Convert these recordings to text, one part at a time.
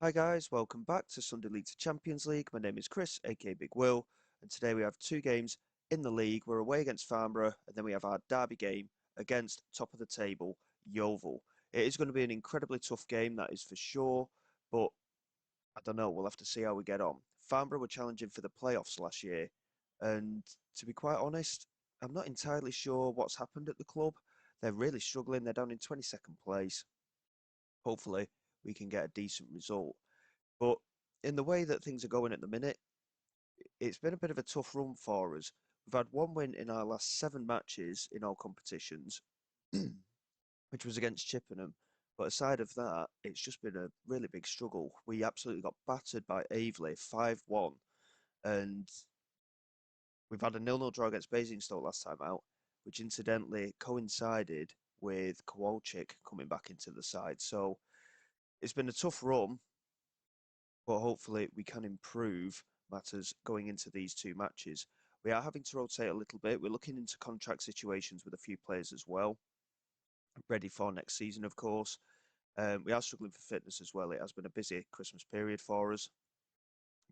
Hi guys, welcome back to Sunday League to Champions League. My name is Chris, aka Big Will, and today we have two games in the league. We're away against Farnborough, and then we have our derby game against top of the table Yeovil. It is going to be an incredibly tough game, that is for sure, but I don't know, we'll have to see how we get on. Farnborough were challenging for the playoffs last year, and to be quite honest, I'm not entirely sure what's happened at the club. They're really struggling, they're down in 22nd place. Hopefully, we can get a decent result. But in the way that things are going at the minute, it's been a bit of a tough run for us. We've had one win in our last 7 matches in all competitions, which was against Chippenham. But aside of that, it's just been a really big struggle. We absolutely got battered by Aveley 5-1, and we've had a 0-0 draw against Basingstoke last time out, which incidentally coincided with Kowalczyk coming back into the side. So it's been a tough run, but hopefully we can improve matters going into these 2 matches. We are having to rotate a little bit. We're looking into contract situations with a few players as well, ready for next season, of course. We are struggling for fitness as well. It has been a busy Christmas period for us,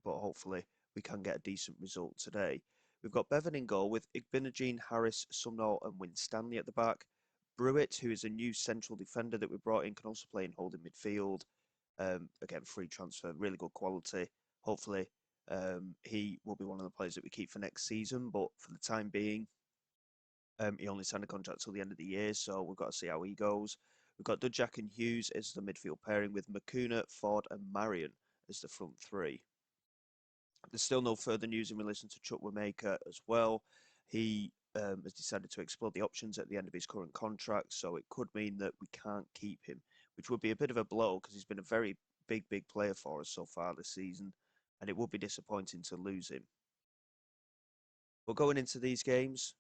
but hopefully we can get a decent result today. We've got Bevan in goal with Igbinogene, Harris, Sumnall and Winstanley at the back. Brewitt, who is a new central defender that we brought in, can also play in holding midfield. Again, free transfer, really good quality. Hopefully, he will be one of the players that we keep for next season. But for the time being, he only signed a contract till the end of the year, so we've got to see how he goes. We've got Dudjak and Hughes as the midfield pairing with McCuna, Ford, and Marion as the front three. There's still no further news in relation to Chuck Wamaker as well. He has decided to explore the options at the end of his current contract, so it could mean that we can't keep him, which would be a bit of a blow because he's been a very big player for us so far this season, and it would be disappointing to lose him. But going into these games,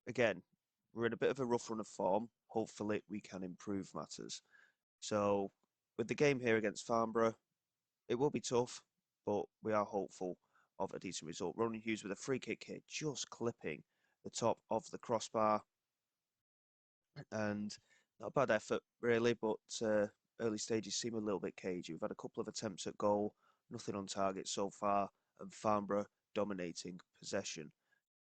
again, we're in a bit of a rough run of form. Hopefully, we can improve matters. So, with the game here against Farnborough, it will be tough, but we are hopeful of a decent result. Ronan Hughes with a free kick here, just clipping the top of the crossbar. And not a bad effort, really, but early stages seem a little bit cagey. We've had a couple of attempts at goal, nothing on target so far, and Farnborough dominating possession.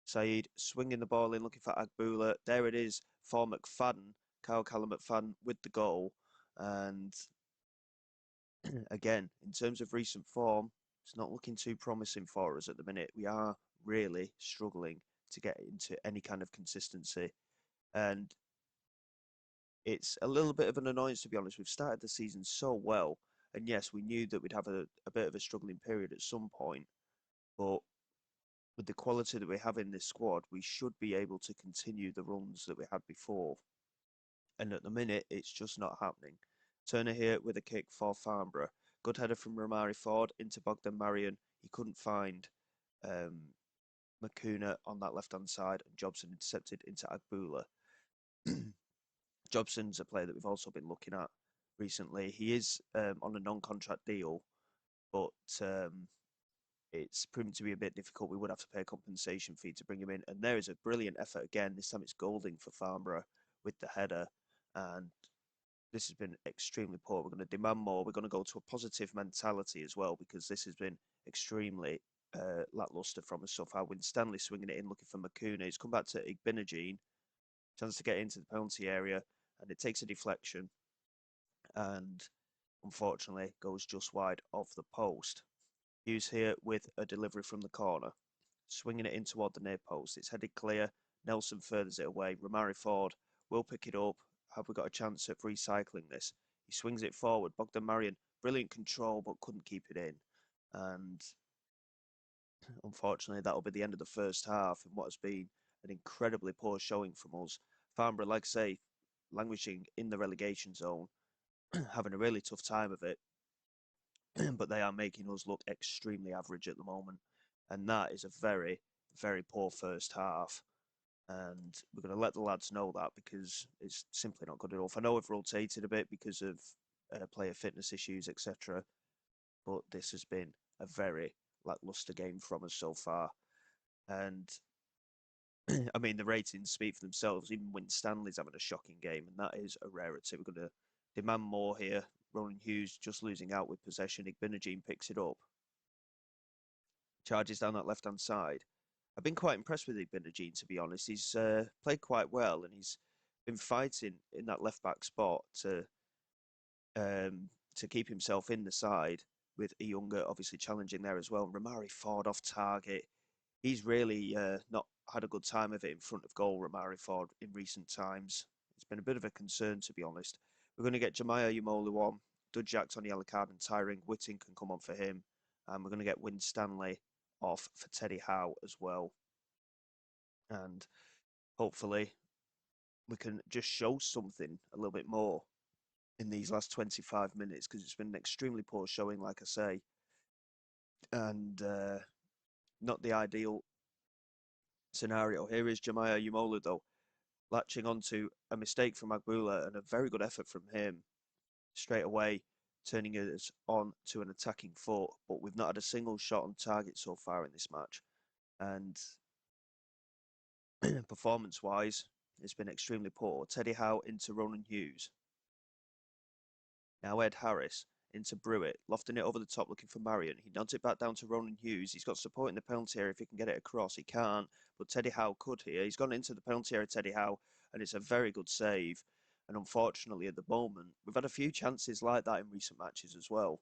Saeed swinging the ball in, looking for Agbula. There it is for McFadden, Kyle Callum McFadden with the goal. And again, in terms of recent form, it's not looking too promising for us at the minute. We are really struggling to get into any kind of consistency. And it's a little bit of an annoyance, to be honest. We've started the season so well. And yes, we knew that we'd have a bit of a struggling period at some point. But with the quality that we have in this squad, we should be able to continue the runs that we had before. And at the minute, it's just not happening. Turner here with a kick for Farnborough. Good header from Romari Ford into Bogdan Marion. He couldn't find McCuna on that left-hand side, and Jobson intercepted into Agbula. Jobson's a player that we've also been looking at recently. He is on a non-contract deal, but it's proven to be a bit difficult. We would have to pay a compensation fee to bring him in. And there is a brilliant effort again. This time it's Golding for Farnborough with the header. And this has been extremely poor. We're going to demand more. We're going to go to a positive mentality as well, because this has been extremely lackluster from us so far. Winstanley swinging it in, looking for McCuna. He's come back to Igbinogene. Chance to get into the penalty area, and it takes a deflection. And unfortunately goes just wide of the post. Hughes here with a delivery from the corner. Swinging it in toward the near post. It's headed clear. Nelson furthers it away. Romari Ford will pick it up. Have we got a chance of recycling this? He swings it forward. Bogdan Marion, brilliant control, but couldn't keep it in. And unfortunately, that'll be the end of the first half in what has been an incredibly poor showing from us. Farnborough, like I say, languishing in the relegation zone, having a really tough time of it. But they are making us look extremely average at the moment. And that is a very poor first half. And we're going to let the lads know that, because it's simply not good enough. I know we've rotated a bit because of player fitness issues, etc. But this has been a very lackluster game from us so far. And I mean, the ratings speak for themselves. Even Winstanley's having a shocking game, and that is a rarity. We're going to demand more here. Ronan Hughes just losing out with possession. Igbinogene picks it up. Charges down that left-hand side. I've been quite impressed with Igbinogene, to be honest. He's played quite well, and he's been fighting in that left-back spot to keep himself in the side, with Iyunga obviously challenging there as well. Romari Ford off target. He's really not had a good time of it in front of goal, Romari Ford, in recent times. It's been a bit of a concern, to be honest. We're going to get Jemiah Umolu on, Dudjak's on the yellow card and tiring. Whitting can come on for him. And we're going to get Win Stanley off for Teddy Howe as well. And hopefully we can just show something a little bit more in these last 25 minutes, because it's been an extremely poor showing, like I say, and not the ideal scenario. Here is Jemiah Umolu, though, latching onto a mistake from Agbula and a very good effort from him straight away, turning us on to an attacking foot. But we've not had a single shot on target so far in this match, and performance-wise, it's been extremely poor. Teddy Howe into Ronan Hughes. Now Ed Harris into Brewitt, lofting it over the top, looking for Marion. He nods it back down to Ronan Hughes. He's got support in the penalty area if he can get it across. He can't, but Teddy Howe could here. He's gone into the penalty area, Teddy Howe, and it's a very good save. And unfortunately, at the moment, we've had a few chances like that in recent matches as well.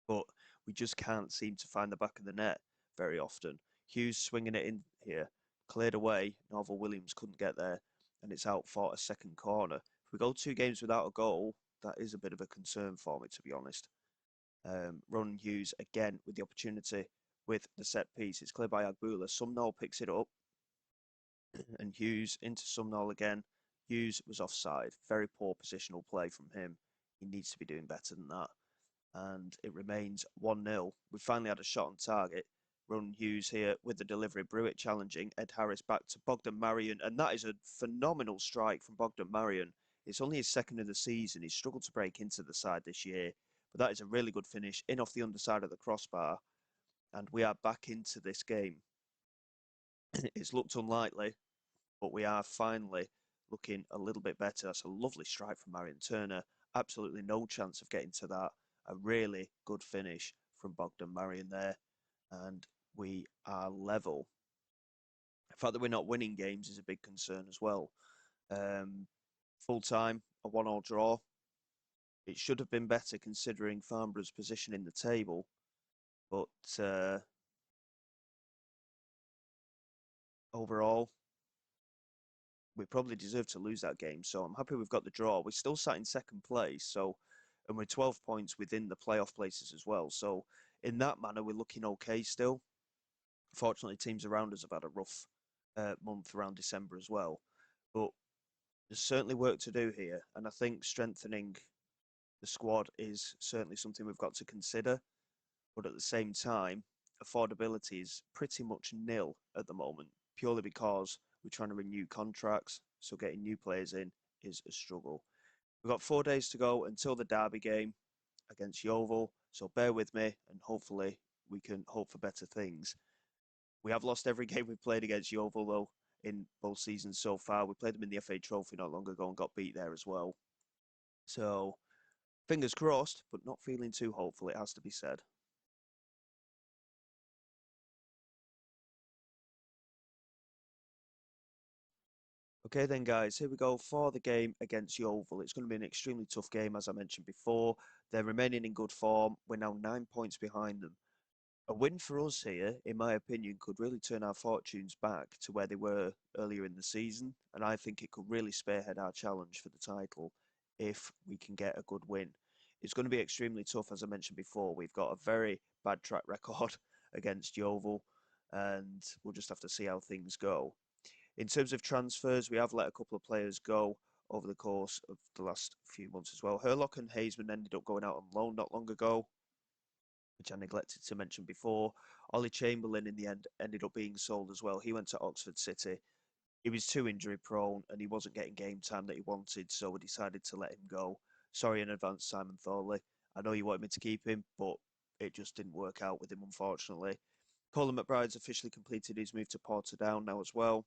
But we just can't seem to find the back of the net very often. Hughes swinging it in here, cleared away. Norval Williams couldn't get there, and it's out for a second corner. If we go 2 games without a goal, that is a bit of a concern for me, to be honest. Ronan Hughes again with the opportunity with the set piece. It's cleared by Agbula. Sumnall picks it up, and Hughes into Sumnall again. Hughes was offside. Very poor positional play from him. He needs to be doing better than that. And it remains 1-0. We finally had a shot on target. Ronan Hughes here with the delivery. Brewitt challenging. Ed Harris back to Bogdan Marion. And that is a phenomenal strike from Bogdan Marion. It's only his second of the season. He's struggled to break into the side this year. But that is a really good finish in off the underside of the crossbar. And we are back into this game. It's looked unlikely, but we are finally looking a little bit better. That's a lovely strike from Marion Turner. Absolutely no chance of getting to that. A really good finish from Bogdan Marion there. And we are level. The fact that we're not winning games is a big concern as well. Full time, a 1-1 draw. It should have been better considering Farnborough's position in the table. But overall, we probably deserve to lose that game. So I'm happy we've got the draw. We're still sat in second place. And we're 12 points within the playoff places as well. So in that manner, we're looking okay still. Fortunately, teams around us have had a rough month around December as well. But there's certainly work to do here. And I think strengthening the squad is certainly something we've got to consider. But at the same time, affordability is pretty much nil at the moment, purely because we're trying to renew contracts. So getting new players in is a struggle. We've got 4 days to go until the derby game against Yeovil. So bear with me, and hopefully we can hope for better things. We have lost every game we've played against Yeovil, though, in both seasons so far. We played them in the FA Trophy not long ago and got beat there as well. So fingers crossed, but not feeling too hopeful, it has to be said. Okay then, guys, here we go for the game against Yeovil. It's going to be an extremely tough game, as I mentioned before. They're remaining in good form. We're now 9 points behind them. A win for us here, in my opinion, could really turn our fortunes back to where they were earlier in the season. And I think it could really spearhead our challenge for the title if we can get a good win. It's going to be extremely tough, as I mentioned before. We've got a very bad track record against Yeovil, and we'll just have to see how things go. In terms of transfers, we have let a couple of players go over the course of the last few months as well. Herlock and Hazeman ended up going out on loan not long ago, which I neglected to mention before. Ollie Chamberlain, in the end, ended up being sold as well. He went to Oxford City. He was too injury prone and he wasn't getting game time that he wanted, so we decided to let him go. Sorry in advance, Simon Thorley. I know you wanted me to keep him, but it just didn't work out with him, unfortunately. Colin McBride's officially completed his move to Portadown now as well.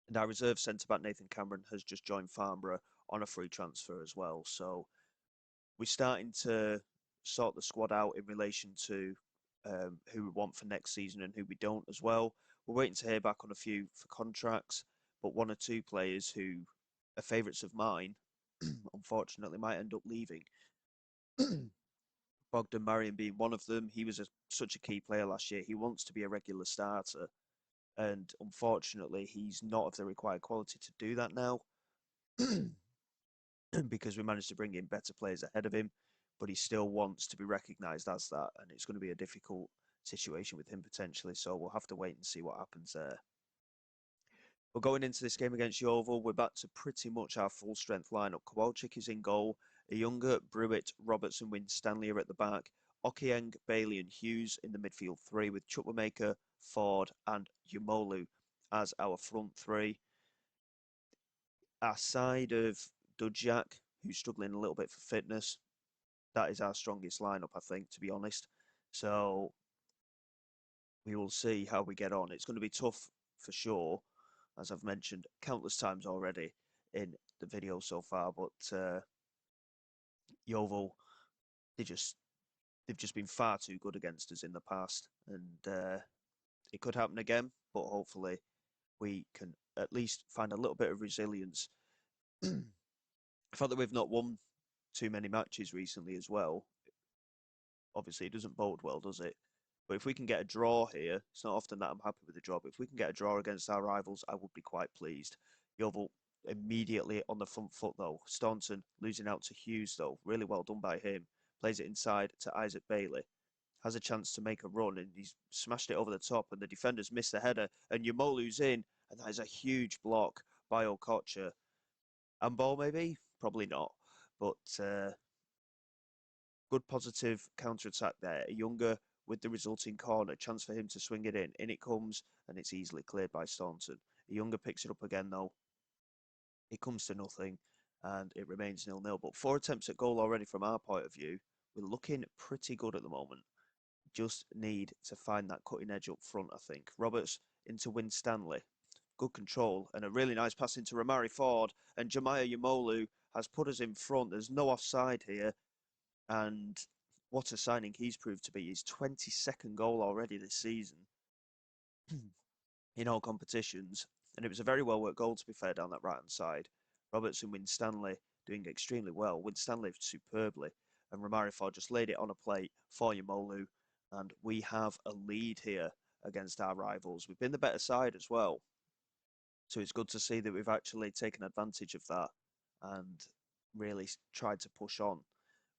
And our reserve centre-back Nathan Cameron has just joined Farnborough on a free transfer as well. So we're starting to sort the squad out in relation to who we want for next season and who we don't as well. We're waiting to hear back on a few for contracts, but one or two players who are favourites of mine, unfortunately, might end up leaving. Bogdan Marian being one of them. He was such a key player last year. He wants to be a regular starter, and unfortunately, he's not of the required quality to do that now. Because we managed to bring in better players ahead of him, but he still wants to be recognised as that, and it's going to be a difficult situation with him potentially. So we'll have to wait and see what happens there. But going into this game against Yeovil, we're back to pretty much our full strength lineup. Kowalczyk is in goal. Younger, Brewitt, Robertson, Winstanley are at the back. Okieng, Bailey and Hughes in the midfield three, with Chukwuemeka, Ford and Yumolu as our front three. Our side of Dudjak, who's struggling a little bit for fitness, that is our strongest lineup, I think, to be honest. So we will see how we get on. It's going to be tough for sure, as I've mentioned countless times already in the video so far. But Yeovil, they've just been far too good against us in the past, and it could happen again. But hopefully, we can at least find a little bit of resilience. The fact that we've not won too many matches recently as well, obviously it doesn't bode well, does it? But if we can get a draw here, it's not often that I'm happy with the draw, but if we can get a draw against our rivals, I would be quite pleased. Yeovil immediately on the front foot though. Staunton losing out to Hughes though. Really well done by him. Plays it inside to Isaac Bailey. Has a chance to make a run and he's smashed it over the top and the defenders missed the header and Yumolu's in and that is a huge block by Okocha. And ball maybe? Probably not. But good positive counter-attack there. Younger with the resulting corner. Chance for him to swing it in. In it comes, and it's easily cleared by Staunton. Younger picks it up again, though. It comes to nothing, and it remains 0-0. But 4 attempts at goal already from our point of view. We're looking pretty good at the moment. Just need to find that cutting edge up front, I think. Roberts into Winstanley. Good control, and a really nice pass into Romari Ford. And Jemiah Yumolu has put us in front. There's no offside here. And what a signing he's proved to be. His 22nd goal already this season in all competitions. And it was a very well worked goal, to be fair, down that right hand side. Robertson, Winstanley doing extremely well. Winstanley superbly. And Romari Ford just laid it on a plate for Yumolu. And we have a lead here against our rivals. We've been the better side as well. So it's good to see that we've actually taken advantage of that and really tried to push on.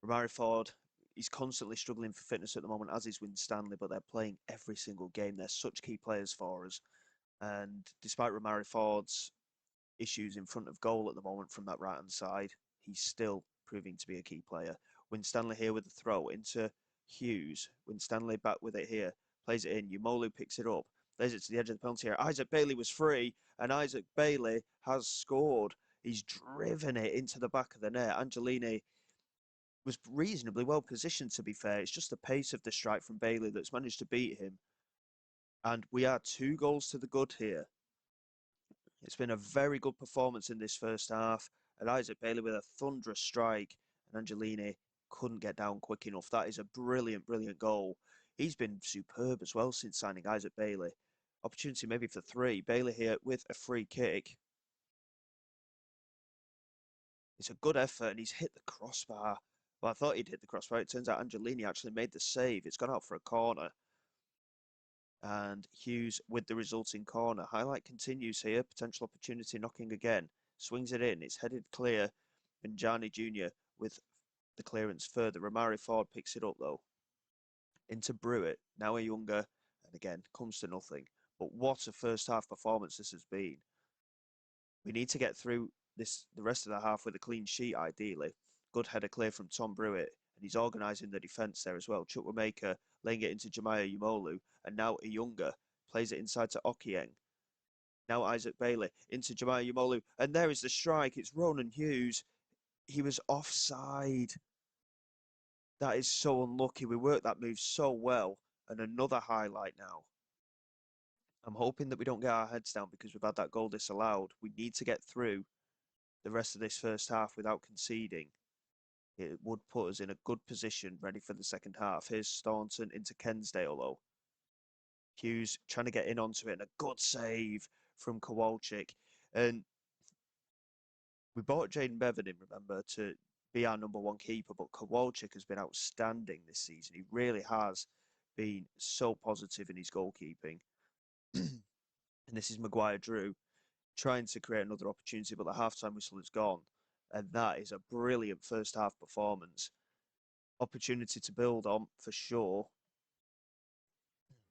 Romari Ford, he's constantly struggling for fitness at the moment, as is Winstanley, but they're playing every single game. They're such key players for us. And despite Romari Ford's issues in front of goal at the moment from that right-hand side, he's still proving to be a key player. Winstanley here with the throw into Hughes. Winstanley back with it here. Plays it in. Yumolu picks it up. Plays it to the edge of the penalty area. Isaac Bailey was free, and Isaac Bailey has scored. He's driven it into the back of the net. Angelini was reasonably well positioned, to be fair. It's just the pace of the strike from Bailey that's managed to beat him. And we are 2 goals to the good here. It's been a very good performance in this first half. And Isaac Bailey with a thunderous strike. And Angelini couldn't get down quick enough. That is a brilliant, brilliant goal. He's been superb as well since signing Isaac Bailey. Opportunity maybe for 3. Bailey here with a free kick. It's a good effort and he's hit the crossbar. Well, I thought he'd hit the crossbar. It turns out Angelini actually made the save. It's gone out for a corner. And Hughes with the resulting corner. Highlight continues here. Potential opportunity knocking again. Swings it in. It's headed clear. And Jani Jr. with the clearance further. Romari Ford picks it up though. Into Brewitt. Now a Younger. And again, comes to nothing. But what a first half performance this has been. We need to get through the rest of the half with a clean sheet, ideally. Good header clear from Tom Brewitt, and he's organising the defence there as well. Chukwuemeka laying it into Jemiah Yumolu, and now Younger plays it inside to Okieng. Now Isaac Bailey into Jemiah Yumolu, and there is the strike. It's Ronan Hughes. He was offside. That is so unlucky. We worked that move so well, and another highlight now. I'm hoping that we don't get our heads down because we've had that goal disallowed. We need to get through the rest of this first half without conceding. it would put us in a good position ready for the second half. Here's Staunton into Kensdale though. Hughes trying to get in onto it and a good save from Kowalczyk. And we bought Jaden Bevan in, remember, to be our #1 keeper, but Kowalczyk has been outstanding this season. He really has been so positive in his goalkeeping. And this is Maguire Drew trying to create another opportunity, but the half-time whistle is gone. And that is a brilliant first half performance. Opportunity to build on for sure.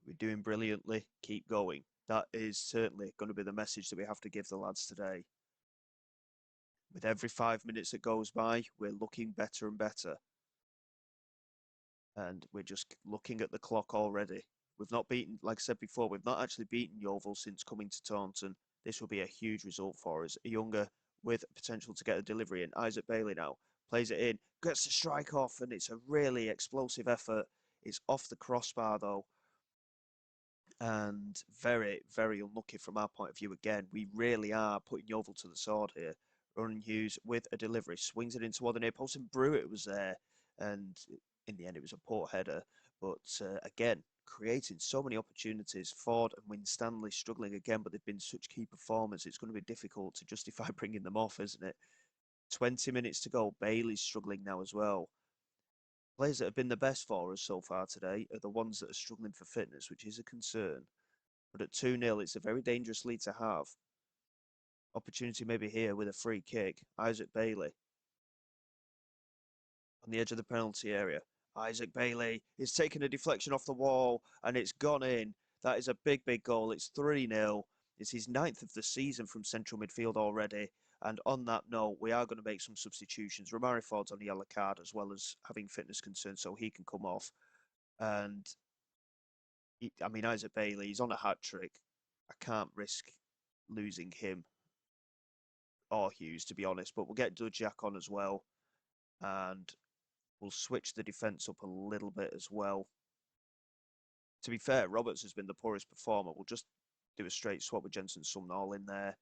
We're doing brilliantly. Keep going. That is certainly going to be the message that we have to give the lads today. With every 5 minutes that goes by, we're looking better and better. And we're just looking at the clock already. We've not beaten, like I said before, we've not actually beaten Yeovil since coming to Taunton. This will be a huge result for us. A younger with potential to get a delivery in. Isaac Bailey now plays it in, gets the strike off, and it's a really explosive effort. It's off the crossbar though. And very, very unlucky from our point of view again. We really are putting Yeovil to the sword here. Ronan Hughes with a delivery, swings it in toward the near post, and Brewitt was there. And in the end, it was a poor header. But again, creating so many opportunities. Ford and Winstanley struggling again, but they've been such key performers. It's going to be difficult to justify bringing them off, isn't it? 20 minutes to go. Bailey's struggling now as well. Players that have been the best for us so far today are the ones that are struggling for fitness, which is a concern. But at 2-0, it's a very dangerous lead to have. Opportunity maybe here with a free kick. Isaac Bailey on the edge of the penalty area. Isaac Bailey is taking a deflection off the wall and it's gone in. That is a big, big goal. It's 3-0. It's his 9th of the season from central midfield already. And on that note, we are going to make some substitutions. Romari Ford's on the yellow card as well as having fitness concerns, so he can come off. And, I mean, Isaac Bailey, he's on a hat-trick. I can't risk losing him or Hughes, to be honest. But we'll get Dudjak on as well. And we'll switch the defence up a little bit as well. To be fair, Roberts has been the poorest performer. We'll just do a straight swap with Jensen Sumnall in there.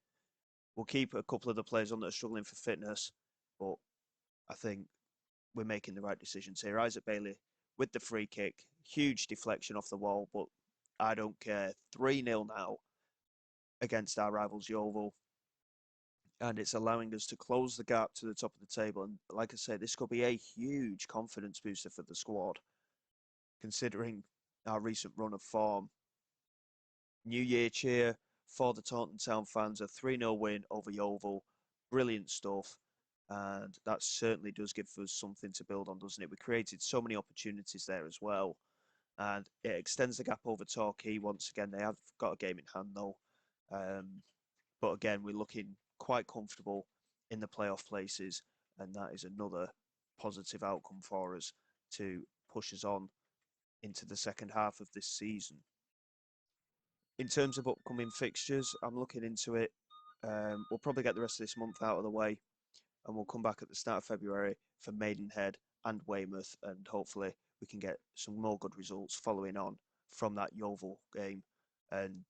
We'll keep a couple of the players on that are struggling for fitness, but I think we're making the right decisions here. Isaac Bailey with the free kick, huge deflection off the wall, but I don't care. 3-0 now against our rivals Yeovil, and it's allowing us to close the gap to the top of the table. And like I said, this could be a huge confidence booster for the squad, considering our recent run of form. New Year cheer for the Taunton Town fans, a 3-0 win over Yeovil. Brilliant stuff. And that certainly does give us something to build on, doesn't it? We created so many opportunities there as well. And it extends the gap over Torquay once again. They have got a game in hand though. But again, we're looking quite comfortable in the playoff places. And that is another positive outcome for us to push us on into the second half of this season. In terms of upcoming fixtures, I'm looking into it. We'll probably get the rest of this month out of the way and we'll come back at the start of February for Maidenhead and Weymouth, and hopefully we can get some more good results following on from that Yeovil game. And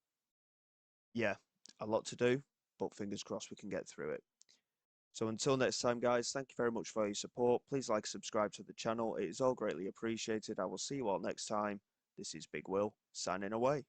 yeah, a lot to do, but fingers crossed we can get through it. So until next time, guys, thank you very much for your support. Please like, subscribe to the channel. It is all greatly appreciated. I will see you all next time. This is Big Will, signing away.